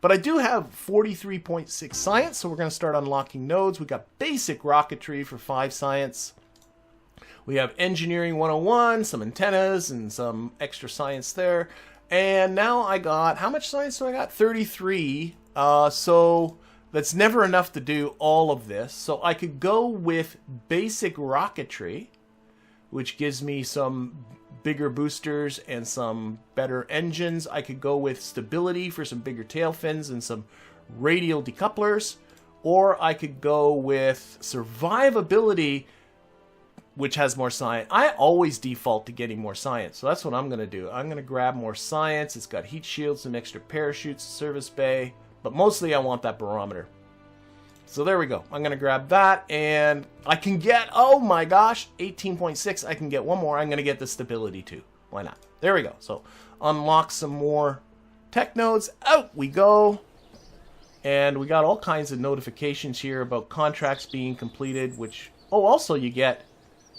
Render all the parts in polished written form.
But I do have 43.6 science, so we're going to start unlocking nodes. We got basic rocketry for 5 science. We have engineering 101, some antennas, and some extra science there. And now I got, how much science do I got? 33. So that's never enough to do all of this. So I could go with basic rocketry, which gives me some bigger boosters and some better engines. I could go with stability for some bigger tail fins and some radial decouplers. Or I could go with survivability, which has more science. I always default to getting more science, so that's what I'm going to do. I'm going to grab more science. It's got heat shields, some extra parachutes, service bay, but mostly I want that barometer. So there we go. I'm going to grab that, and I can get, oh my gosh, 18.6. I can get one more. I'm going to get the stability too. Why not? There we go. So unlock some more tech nodes. Out we go. And we got all kinds of notifications here about contracts being completed, which, oh, also you get,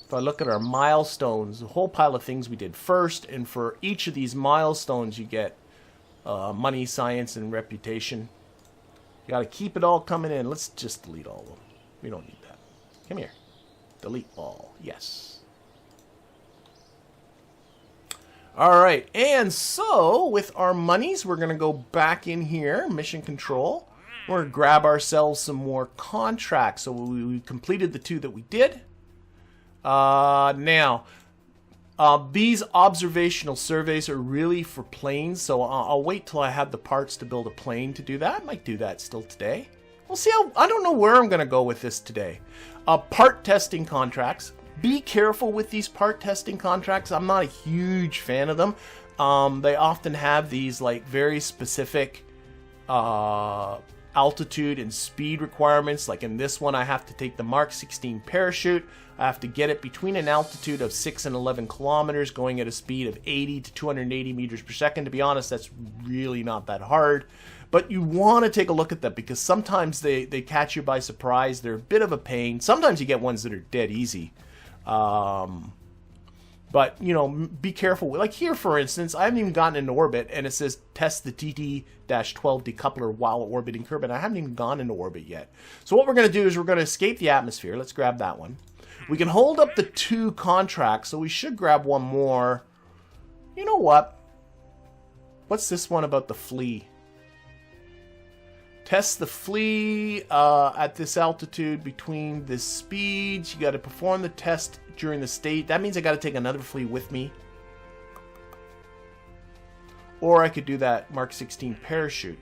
if I look at our milestones, a whole pile of things we did first, and for each of these milestones you get money, science, and reputation. You got to keep it all coming in. Let's just delete all of them. We don't need that. Come here. Delete all. Yes. Alright, and so with our monies, we're going to go back in here, mission control. We're going to grab ourselves some more contracts. So we completed the 2 that we did. Now, these observational surveys are really for planes, so I'll wait till I have the parts to build a plane to do that. I might do that still today. We'll see how, I don't know where I'm going to go with this today. Part testing contracts. Be careful with these part testing contracts. I'm not a huge fan of them. They often have these like very specific altitude and speed requirements. Like in this one, I have to take the Mark 16 parachute. I have to get it between an altitude of 6 and 11 kilometers, going at a speed of 80 to 280 meters per second. To be honest, that's really not that hard. But you want to take a look at that because sometimes they catch you by surprise. They're a bit of a pain. Sometimes you get ones that are dead easy. But, you know, be careful. Like here, for instance, I haven't even gotten into orbit, and it says test the TT-12 decoupler while orbiting Kerbal. I haven't even gone into orbit yet. So what we're going to do is we're going to escape the atmosphere. Let's grab that one. We can hold up the 2 contracts, so we should grab one more. You know what? What's this one about the flea? Test the flea at this altitude between the speeds. You got to perform the test during the state. That means I got to take another flea with me. Or I could do that Mark 16 parachute.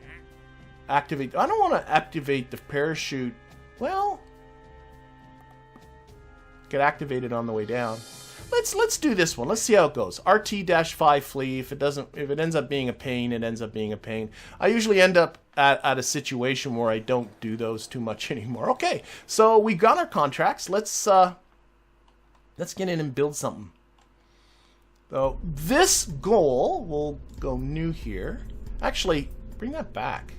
Activate. I don't want to activate the parachute. Well, get activated on the way down. Let's do this one. Let's see how it goes. RT-5 flea. If it ends up being a pain, it ends up being a pain. I usually end up at a situation where I don't do those too much anymore. Okay, so we got our contracts. Let's get in and build something. So this goal, we'll go new here. Actually, bring that back.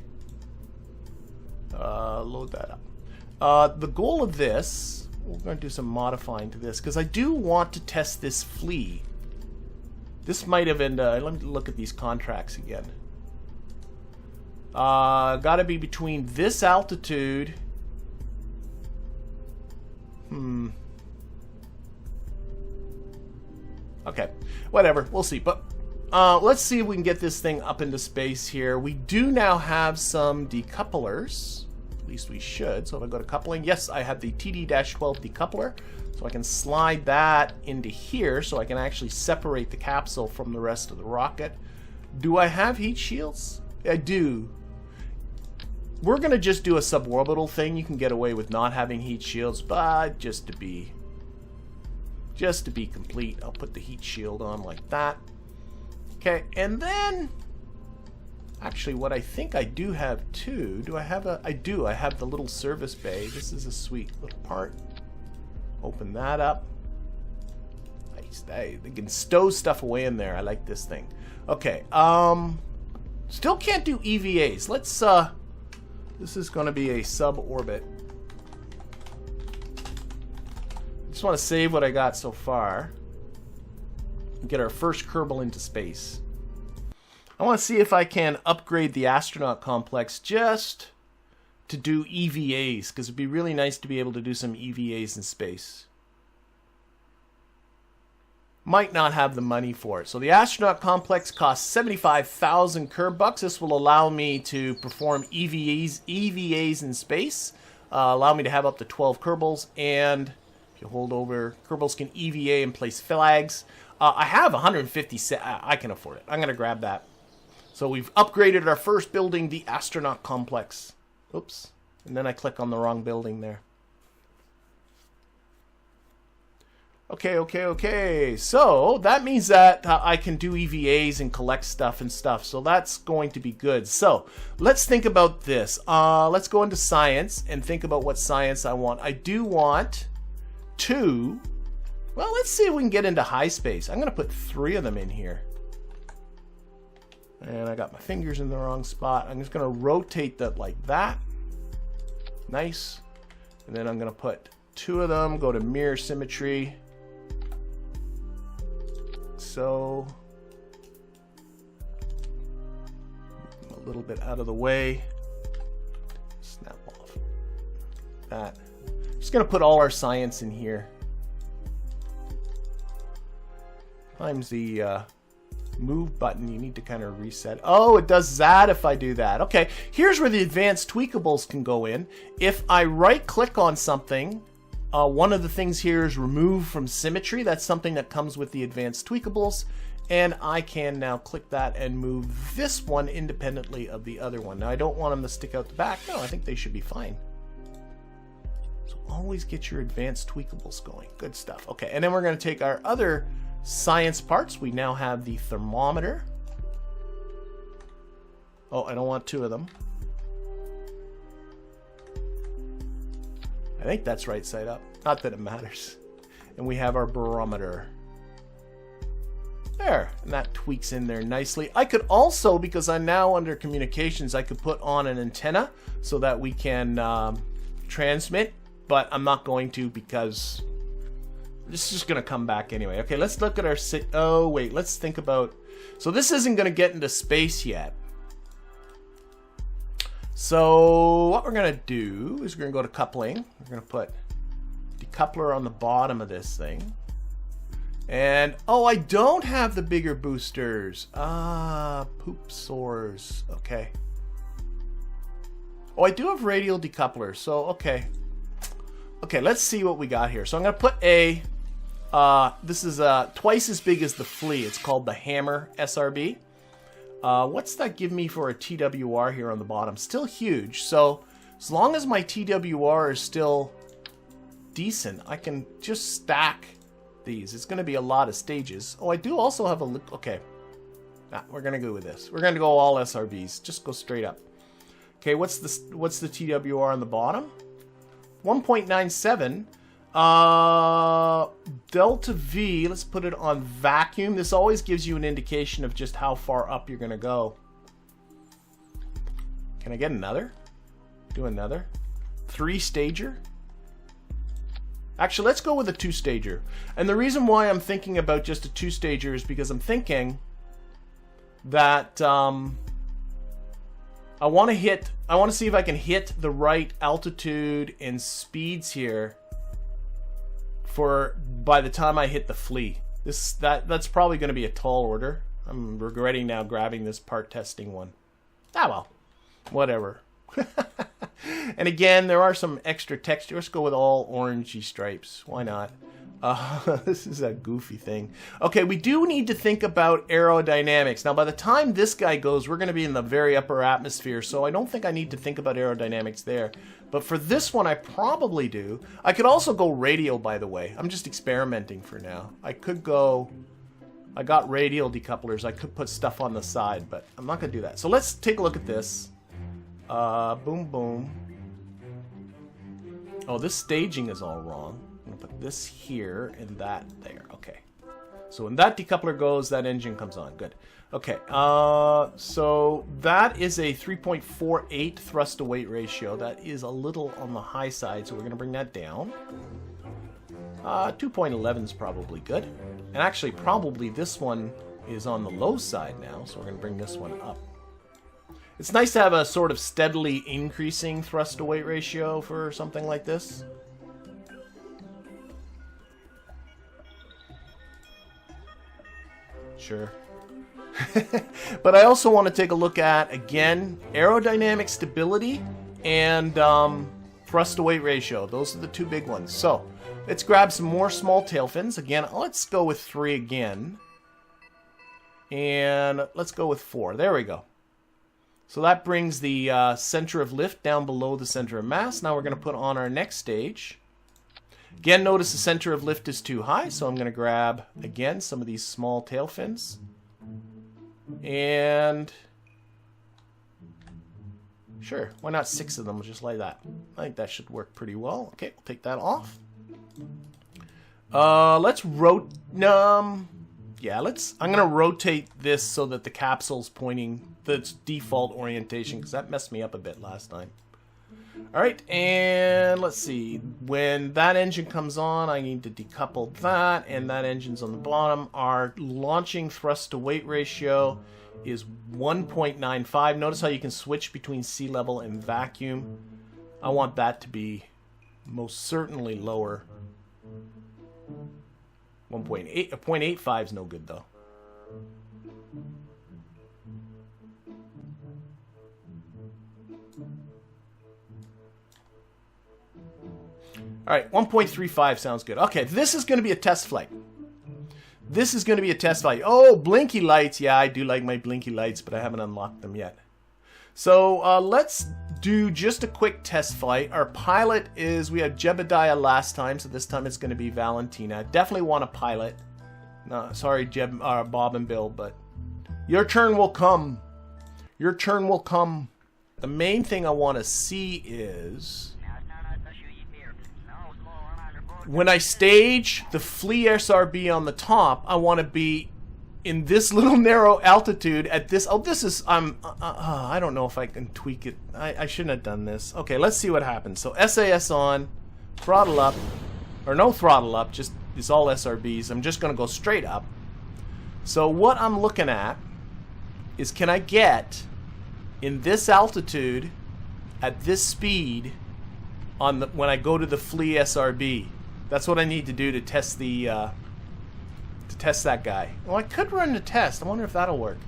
Load that up. The goal of this, we're going to do some modifying to this because I do want to test this flea. This might have ended. Let me look at these contracts again. Got to be between this altitude. Okay, whatever. We'll see. But let's see if we can get this thing up into space here. We do now have some decouplers. At least we should. So if I go to coupling, yes, I have the TD-12 decoupler. So I can slide that into here so I can actually separate the capsule from the rest of the rocket. Do I have heat shields? I do. We're going to just do a suborbital thing. You can get away with not having heat shields, but just to be complete, I'll put the heat shield on like that. Okay, and then actually what I think I do have too, do I have a, I do, I have the little service bay. This is a sweet little part. Open that up. Nice. They can stow stuff away in there. I like this thing. Okay, still can't do EVAs. Let's this is going to be a sub-orbit. Just want to save what I got so far. Get our first Kerbal into space. I want to see if I can upgrade the astronaut complex just to do EVAs, because it'd be really nice to be able to do some EVAs in space. Might not have the money for it. So the astronaut complex costs 75,000 Kerbucks. This will allow me to perform EVAs in space. Allow me to have up to 12 Kerbals, and if you hold over, Kerbals can EVA and place flags. I have 150. I can afford it. I'm going to grab that. So we've upgraded our first building, the astronaut complex. Oops. And then I click on the wrong building there. Okay. So that means that I can do EVAs and collect stuff and stuff. So that's going to be good. So let's think about this. Let's go into science and think about what science I want. I do want 2. Well, let's see if we can get into high space. I'm going to put 3 of them in here. And I got my fingers in the wrong spot. I'm just going to rotate that like that. Nice. And then I'm going to put 2 of them. Go to mirror symmetry. So a little bit out of the way. Snap off that. Just going to put all our science in here. Times the move button, you need to kind of reset. Oh, it does that if I do that. Okay, here's where the advanced tweakables can go in. If I right click on something, one of the things here is remove from symmetry. That's something that comes with the advanced tweakables. And I can now click that and move this one independently of the other one. Now I don't want them to stick out the back. No, I think they should be fine. So always get your advanced tweakables going. Good stuff. Okay, and then we're going to take our other science parts. We now have the thermometer. Oh, I don't want 2 of them. I think that's right side up. Not that it matters. And we have our barometer. There, and that tweaks in there nicely. I could also, because I'm now under communications, I could put on an antenna so that we can transmit, but I'm not going to because this is just going to come back anyway. Okay, let's look at our... Oh, wait, let's think about... So this isn't going to get into space yet. So what we're going to do is we're going to go to coupling. We're going to put decoupler on the bottom of this thing. And, oh, I don't have the bigger boosters. Poop sores. Okay. Oh, I do have radial decoupler. So, okay. Okay, let's see what we got here. So I'm going to put a... this is twice as big as the flea. It's called the Hammer SRB. What's that give me for a TWR here on the bottom? Still huge. So as long as my TWR is still decent, I can just stack these. It's going to be a lot of stages. Oh, I do also have a... Okay. Nah, we're going to go with this. We're going to go all SRBs. Just go straight up. Okay, what's the TWR on the bottom? 1.97. Delta V, let's put it on vacuum. This always gives you an indication of just how far up you're going to go. Can I get another? Do another. 3-stager. Actually, let's go with a 2-stager. And the reason why I'm thinking about just a 2-stager is because I'm thinking that I want to see if I can hit the right altitude and speeds here for by the time I hit the flea. That's probably going to be a tall order. I'm regretting now grabbing this part testing one. Ah well, whatever. And again, there are some extra texture. Let's go with all orangey stripes. Why not? This is a goofy thing. Okay, we do need to think about aerodynamics. Now, by the time this guy goes, we're going to be in the very upper atmosphere, so I don't think I need to think about aerodynamics there. But for this one, I probably do. I could also go radial, by the way. I'm just experimenting for now. I could go... I got radial decouplers. I could put stuff on the side, but I'm not going to do that. So let's take a look at this. Boom, boom. Oh, this staging is all wrong. I'm going to put this here and that there. Okay. So when that decoupler goes, that engine comes on. Good. Okay. So that is a 3.48 thrust to weight ratio. That is a little on the high side, so we're going to bring that down. 2.11 is probably good. And actually, probably this one is on the low side now, so we're going to bring this one up. It's nice to have a sort of steadily increasing thrust to weight ratio for something like this. Sure. But I also want to take a look at, again, aerodynamic stability and thrust to weight ratio. Those are the two big ones. So let's grab some more small tail fins. Again, let's go with 3 again. And let's go with 4. There we go. So that brings the center of lift down below the center of mass. Now we're going to put on our next stage. Again, notice the center of lift is too high, so I'm going to grab, again, some of these small tail fins. And sure, why not 6 of them just like that? I think that should work pretty well. Okay, we'll take that off. Let's I'm going to rotate this so that the capsule's pointing the default orientation, because that messed me up a bit last time. Alright, and let's see. When that engine comes on, I need to decouple that, and that engine's on the bottom. Our launching thrust to weight ratio is 1.95. Notice how you can switch between sea level and vacuum. I want that to be most certainly lower. 0.85 is no good though. Alright, 1.35 sounds good. Okay, this is going to be a test flight. This is going to be a test flight. Oh, blinky lights. Yeah, I do like my blinky lights, but I haven't unlocked them yet. So let's do just a quick test flight. Our pilot is, we had Jebediah last time, so this time it's going to be Valentina. Definitely want a pilot. No, sorry, Bob and Bill, but your turn will come. Your turn will come. The main thing I want to see is, when I stage the Flea SRB on the top, I want to be in this little narrow altitude at this. Oh, this is, I don't know if I can tweak it. I shouldn't have done this. Okay, let's see what happens. So SAS on, throttle up, or no throttle up, just it's all SRBs. I'm just going to go straight up. So what I'm looking at is, can I get in this altitude at this speed on the, when I go to the Flea SRB? That's what I need to do to test the test that guy. Well, I could run the test. I wonder if that'll work.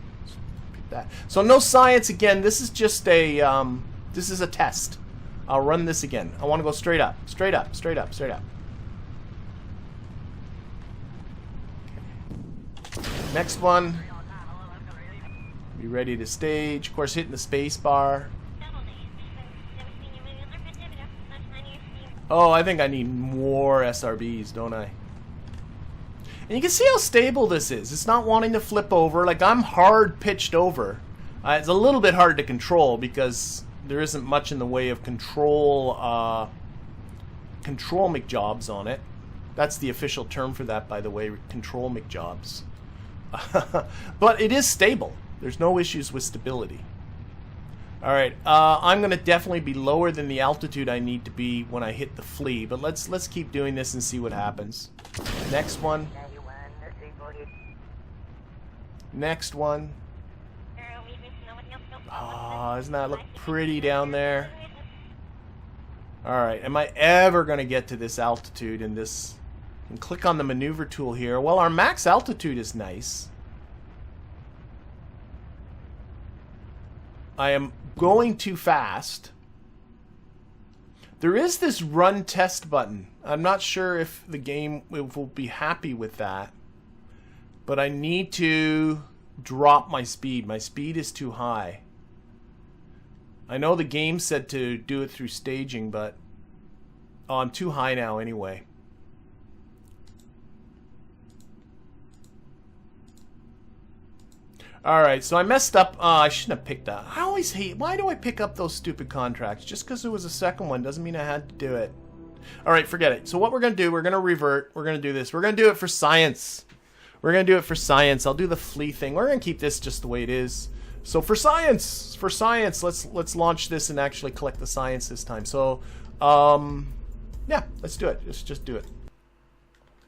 Pick that. So no science again. This is just a this is a test. I'll run this again. I want to go straight up, straight up, straight up, straight up. Okay. Next one. Be ready to stage. Of course, hitting the space bar. Oh, I think I need more SRBs, don't I? And you can see how stable this is. It's not wanting to flip over. Like, I'm hard pitched over. It's a little bit hard to control because there isn't much in the way of control McJobs on it. That's the official term for that, by the way, control McJobs. But it is stable. There's no issues with stability. Alright, I'm going to definitely be lower than the altitude I need to be when I hit the Flea, but let's keep doing this and see what happens. Next one. Next one. Oh, doesn't that look pretty down there? Alright, am I ever going to get to this altitude in this? And click on the maneuver tool here. Well, our max altitude is nice. I am going too fast. There is this run test button. I'm not sure if the game will be happy with that. But I need to drop my speed. My speed is too high. I know the game said to do it through staging, but oh, I'm too high now anyway. Alright, so I messed up. I shouldn't have picked that. I always hate, why do I pick up those stupid contracts? Just because there was a second one doesn't mean I had to do it. Alright, forget it. So what we're going to do, we're going to revert. We're going to do this. We're going to do it for science. We're going to do it for science. I'll do the Flea thing. We're going to keep this just the way it is. So for science, let's launch this and actually collect the science this time. So, yeah, let's do it. Just do it.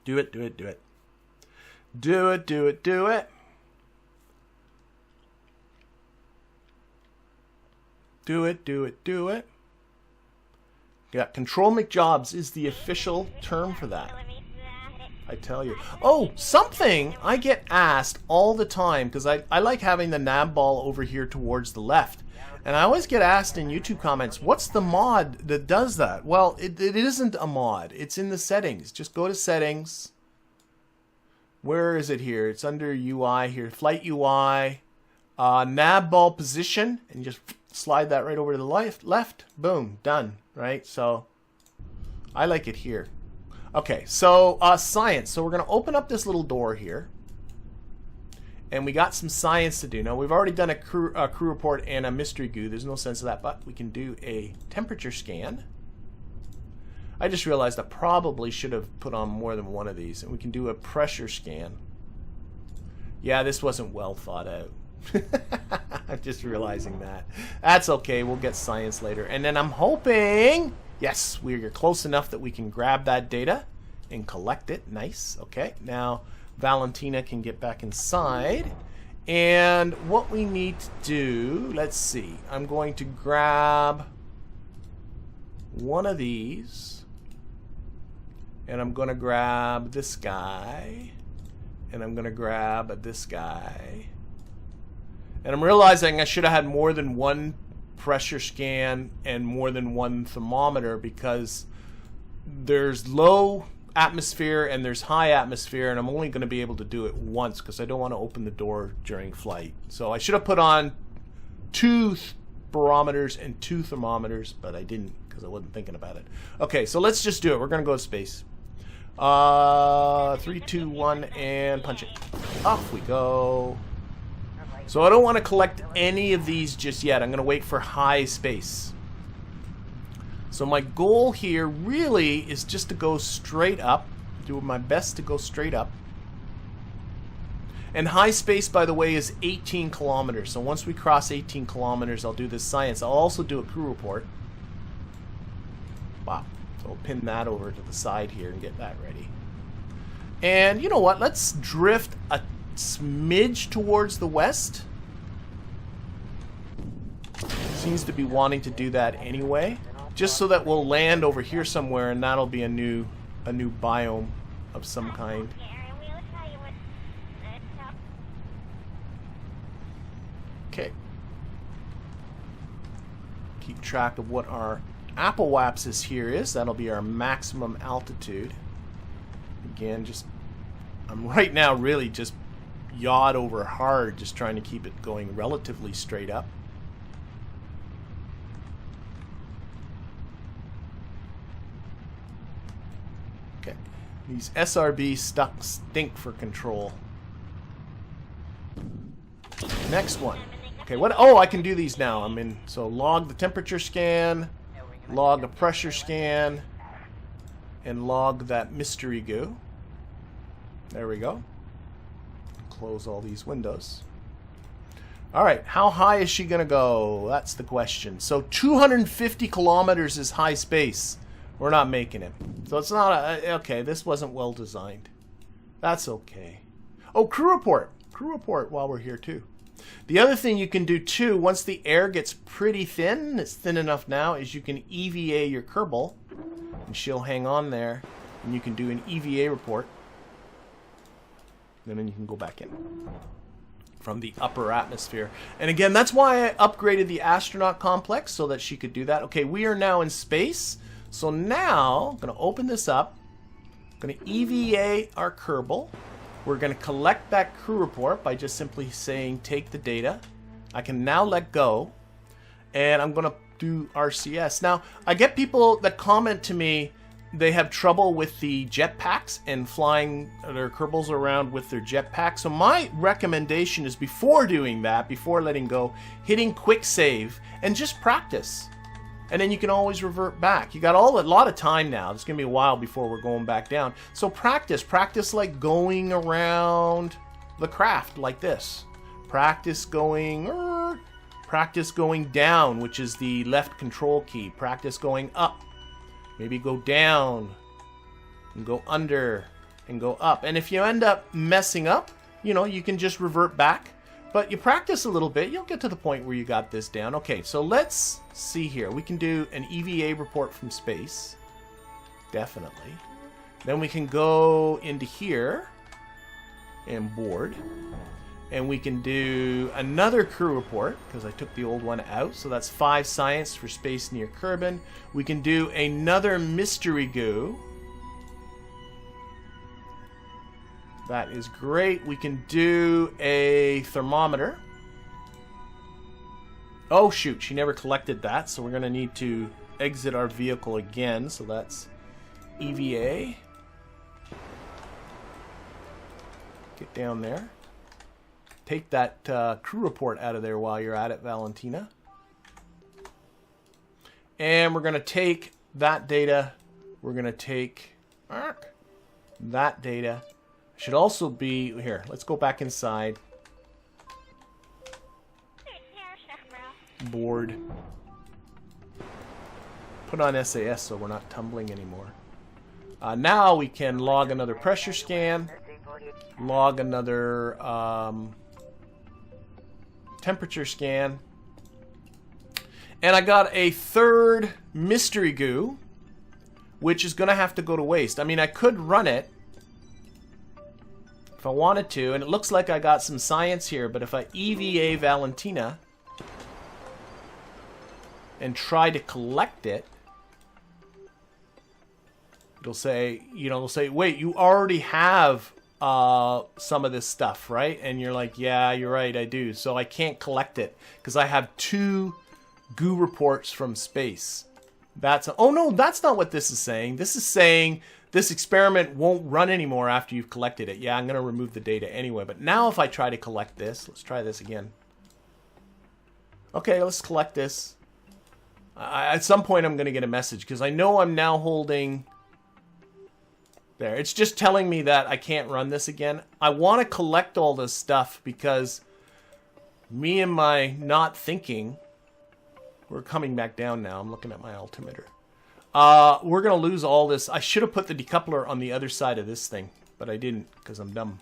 Do it, do it, do it. Do it, do it, do it. Do it, do it, do it. Yeah, Control McJobs is the official term for that. I tell you. Oh, something I get asked all the time, because I like having the Navball over here towards the left. And I always get asked in YouTube comments, what's the mod that does that? Well, it isn't a mod. It's in the settings. Just go to settings. Where is it here? It's under UI here. Flight UI. Navball position. And just slide that right over to the left. Boom. Done. Right? So, I like it here. Okay, so science. So we're going to open up this little door here. And we got some science to do. Now, we've already done a crew report and a mystery goo. There's no sense of that, but we can do a temperature scan. I just realized I probably should have put on more than one of these. And we can do a pressure scan. Yeah, this wasn't well thought out. I'm just realizing that. That's okay. We'll get science later. And then I'm hoping... Yes, we're close enough that we can grab that data and collect it. Nice. Okay, now Valentina can get back inside. And what we need to do, let's see. I'm going to grab one of these. And I'm going to grab this guy. And I'm going to grab this guy. And I'm realizing I should have had more than one pressure scan and more than one thermometer, because there's low atmosphere and there's high atmosphere, and I'm only going to be able to do it once because I don't want to open the door during flight. So I should have put on 2 barometers and 2 thermometers, but I didn't because I wasn't thinking about it. Okay, so let's just do it. We're going to go to space. 3, 2, 1, and punch it. Off we go. So I don't want to collect any of these just yet. I'm going to wait for high space. So my goal here really is just to go straight up. Do my best to go straight up. And high space, by the way, is 18 kilometers. So once we cross 18 kilometers, I'll do this science. I'll also do a crew report. Wow. So we'll pin that over to the side here and get that ready. And you know what? Let's drift a smidge towards the west. Seems to be wanting to do that anyway, just so that we'll land over here somewhere, and that'll be a new biome of some kind. Okay. Keep track of what our apoapsis here is. That'll be our maximum altitude. Again, I'm right now really just yawed over hard, just trying to keep it going relatively straight up. Okay, these SRB stink for control. Next one. Okay, what? Oh, I can do these now. I'm in. So log the temperature scan, log the pressure scan, and log that mystery goo. There we go. Close all these windows. Alright, how high is she going to go? That's the question. So 250 kilometers is high space. We're not making it. So it's not a... Okay, this wasn't well designed. That's okay. Oh, crew report. Crew report while we're here too. The other thing you can do too, once the air gets pretty thin, it's thin enough now, is you can EVA your Kerbal. And she'll hang on there. And you can do an EVA report. And then you can go back in from the upper atmosphere. And again, that's why I upgraded the astronaut complex, so that she could do that. Okay, we are now in space. So now, I'm going to open this up. I'm going to EVA our Kerbal. We're going to collect that crew report by just simply saying take the data. I can now let go. And I'm going to do RCS. Now, I get people that comment to me, they have trouble with the jetpacks and flying their Kerbals around with their jetpack. So my recommendation is, before doing that, before letting go, hitting quick save and just practice. And then you can always revert back. You got a lot of time now. It's going to be a while before we're going back down. So practice. Practice like going around the craft like this. Practice going down, which is the left control key. Practice going up. Maybe go down and go under and go up. And if you end up messing up, you know, you can just revert back But you practice a little bit, you'll get to the point where you got this down. Okay, so let's see here. We can do an EVA report from space. Definitely. Then we can go into here and board. And we can do another crew report, because I took the old one out. So that's 5 science for space near Kerbal. We can do another mystery goo. That is great. We can do a thermometer. Oh, shoot. She never collected that, so we're going to need to exit our vehicle again. So that's EVA. Get down there. Take that crew report out of there while you're at it, Valentina. And we're going to take that data. We're going to take that data. Should also be here. Let's go back inside. Board. Put on SAS so we're not tumbling anymore. Now we can log another pressure scan. Log another temperature scan. And I got a third mystery goo, which is going to have to go to waste. I mean, I could run it if I wanted to, and it looks like I got some science here, but if I EVA Valentina and try to collect it, it'll say, it'll say, wait, you already have some of this stuff, right? And you're like, yeah, you're right, I do. So I can't collect it because I have 2 goo reports from space. Oh no, that's not what this is saying. This is saying this experiment won't run anymore after you've collected it. Yeah, I'm going to remove the data anyway. But now if I try to collect this, let's try this again. Okay, let's collect this. At some point I'm going to get a message because I know I'm now holding... There, it's just telling me that I can't run this again. I want to collect all this stuff because me and my not thinking... We're coming back down now. I'm looking at my altimeter. We're going to lose all this. I should have put the decoupler on the other side of this thing, but I didn't because I'm dumb.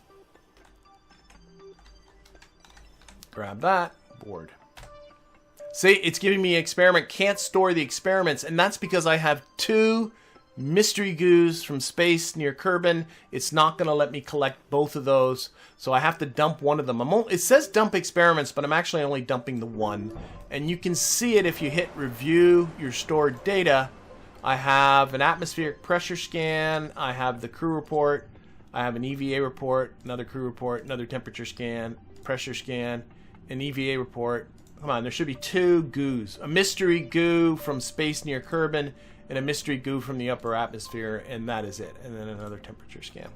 Grab that. Board. See, it's giving me experiment. Can't store the experiments, and that's because I have 2 mystery goos from space near Kerbal. It's not going to let me collect both of those, so I have to dump one of them. It says dump experiments, but I'm actually only dumping the one. And you can see it if you hit review your stored data. I have an atmospheric pressure scan, I have the crew report, I have an EVA report, another crew report, another temperature scan, pressure scan, an EVA report. Come on, there should be 2 goos. A mystery goo from space near Kerbal and a mystery goo from the upper atmosphere, and that is it. And then another temperature scan.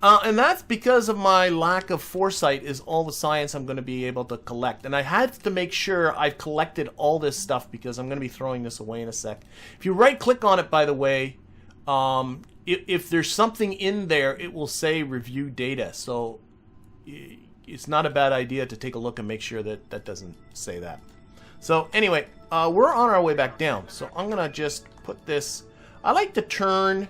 And that's because of my lack of foresight is all the science I'm going to be able to collect. And I had to make sure I've collected all this stuff because I'm going to be throwing this away in a sec. If you right-click on it, by the way, if there's something in there, it will say review data. So it's not a bad idea to take a look and make sure that that doesn't say that. So anyway, we're on our way back down. So I'm going to just put this... I like to turn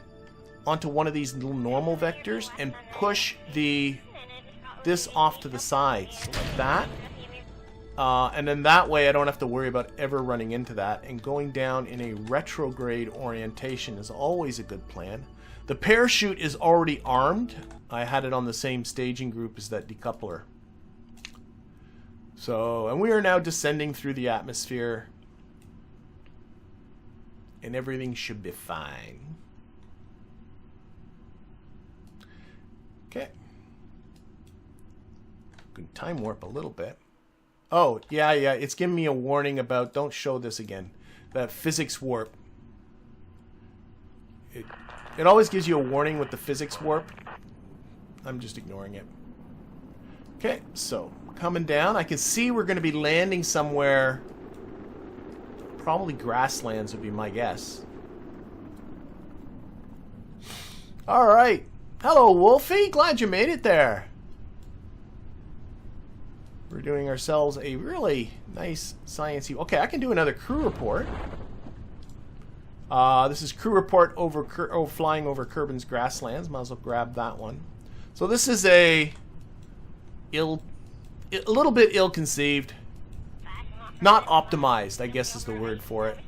onto one of these little normal vectors and push this off to the side, so like that. And then that way I don't have to worry about ever running into that. And going down in a retrograde orientation is always a good plan. The parachute is already armed. I had it on the same staging group as that decoupler. So, and we are now descending through the atmosphere. And everything should be fine. Okay. Good time warp a little bit. Oh, yeah, it's giving me a warning about, don't show this again, that physics warp. It always gives you a warning with the physics warp. I'm just ignoring it. Okay, so coming down. I can see we're going to be landing somewhere. Probably grasslands would be my guess. All right. Hello, Wolfie. Glad you made it there. We're doing ourselves a really nice sciencey... Okay, I can do another crew report. This is crew report over flying over Kerbal's grasslands. Might as well grab that one. So this is a a little bit ill-conceived. Not optimized, I guess is the word for it.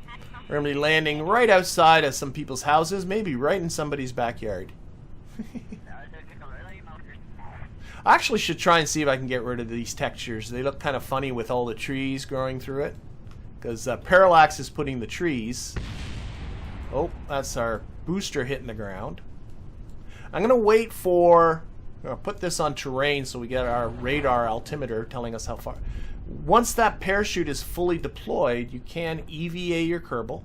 We're going to be landing right outside of some people's houses, maybe right in somebody's backyard. I actually should try and see if I can get rid of these textures. They look kind of funny with all the trees growing through it. Because Parallax is putting the trees. Oh, that's our booster hitting the ground. I'm going to wait for... I'm going to put this on terrain so we get our radar altimeter telling us how far. Once that parachute is fully deployed, you can EVA your Kerbal.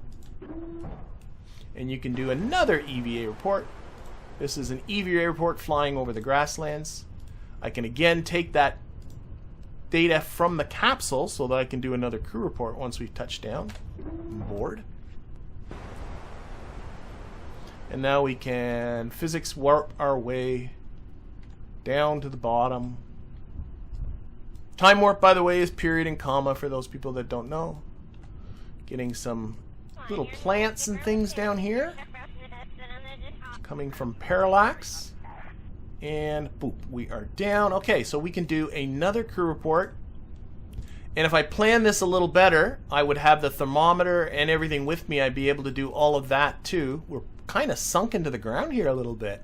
And you can do another EVA report. This is an EVA report flying over the grasslands. I can again take that data from the capsule so that I can do another crew report once we've touched down on board. And now we can physics warp our way down to the bottom. Time warp, by the way, is period and comma for those people that don't know. Getting some little plants and things down here. Coming from Parallax. And boop, we are down. Okay, so we can do another crew report. And if I plan this a little better, I would have the thermometer and everything with me. I'd be able to do all of that too. We're kind of sunk into the ground here a little bit.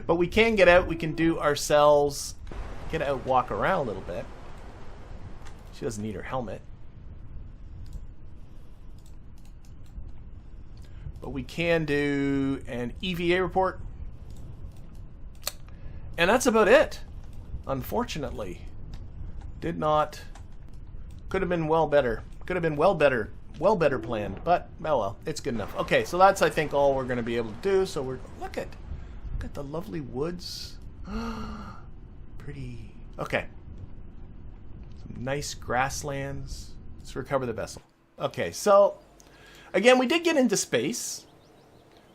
But we can get out. We can do ourselves... Get out, walk around a little bit. She doesn't need her helmet. But we can do an EVA report. And that's about it. Unfortunately. Did not... Could have been well better. Could have been well better planned. But, oh well, it's good enough. Okay, so that's, I think, all we're going to be able to do. So we're... Look at the lovely woods. Pretty. Okay. Some nice grasslands. Let's recover the vessel. Okay, so again, we did get into space.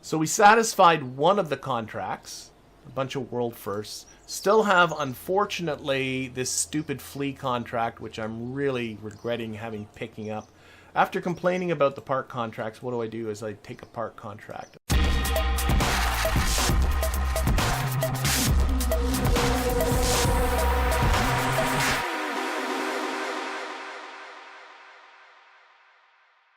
So we satisfied one of the contracts. A bunch of world firsts. Still have, unfortunately, this stupid flea contract, which I'm really regretting having picking up. After complaining about the park contracts, what do? Is I take a park contract.